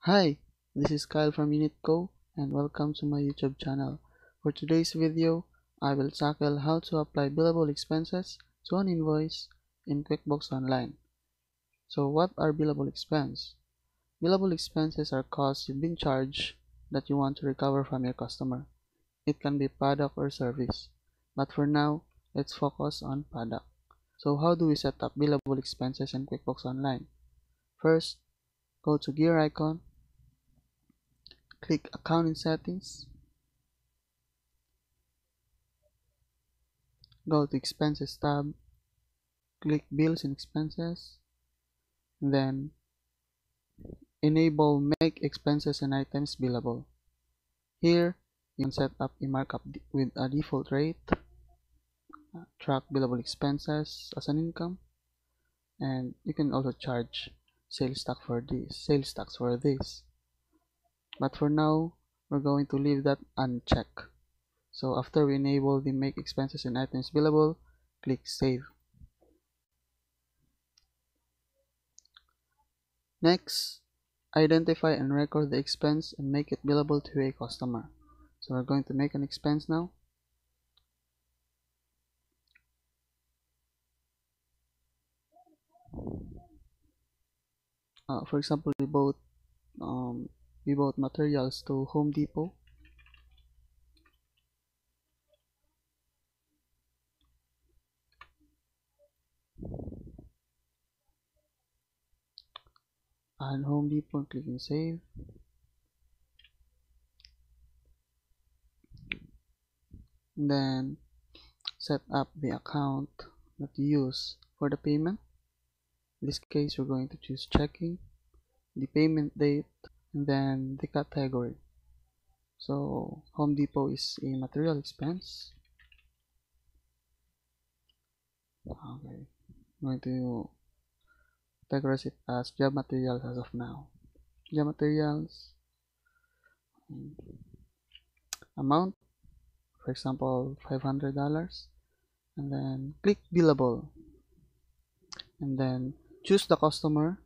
Hi, this is Kyle from UnitCo and welcome to my YouTube channel. For today's video, I will tackle how to apply billable expenses to an invoice in QuickBooks Online. So what are billable expenses? Billable expenses are costs you've been charged that you want to recover from your customer. It can be product or service. But for now, let's focus on product. So how do we set up billable expenses in QuickBooks Online? First, go to gear icon. Click Accounting Settings, go to Expenses tab, click Bills and Expenses, then enable Make Expenses and Items Billable. Here, you can set up a markup with a default rate, track billable expenses as an income, and you can also charge sales tax for this. But for now, we're going to leave that unchecked. So after we enable the Make Expenses and Items Billable, click Save. Next, identify and record the expense and make it billable to a customer. So we're going to make an expense now. For example, we bought materials to Home Depot. And Home Depot and clicking Save. And then set up the account that you use for the payment. In this case, we're going to choose checking, the payment date, and then the category. So Home Depot is a material expense. Okay, I'm going to categorize it as job materials as of now. Job materials, amount, for example, $500, and then click billable, and then choose the customer,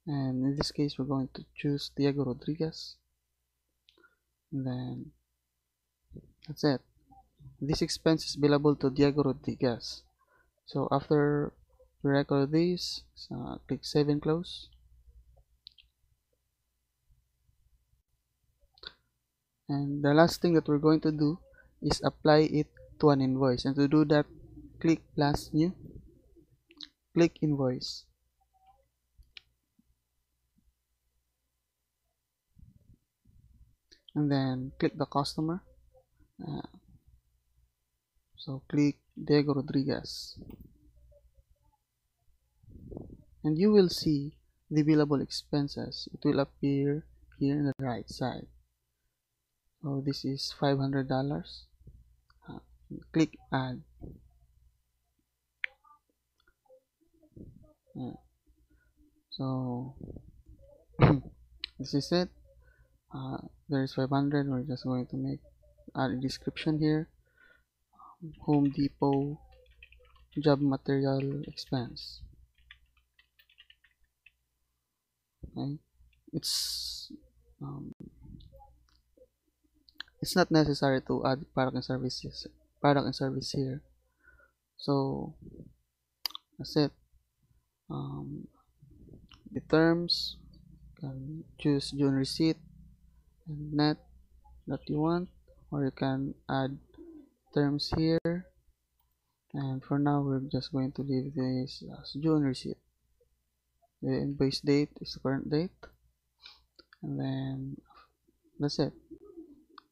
and in this case we're going to choose Diego Rodriguez, and then that's it. This expense is billable to Diego Rodriguez. So after we record this, click Save and Close. And the last thing that we're going to do is apply it to an invoice, and to do that, click plus new, click Invoice, and then click the customer. So click Diego Rodriguez, and you will see the billable expenses. It will appear here on the right side. So this is $500. Click Add. So this is it. There is 500. We're just going to add a description here. Home Depot job material expense. Okay, it's not necessary to add product and service here. So that's it. The terms, you can choose June receipt and net that you want, or you can add terms here, and for now we're just going to leave this as June receipt. The invoice date is the current date, and then that's it.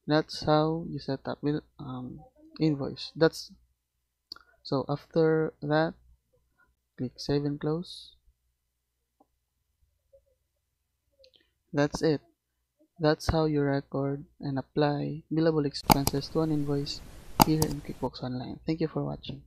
That's how you set up invoice. So after that, click Save and Close. That's it. That's how you record and apply billable expenses to an invoice here in QuickBooks Online. Thank you for watching.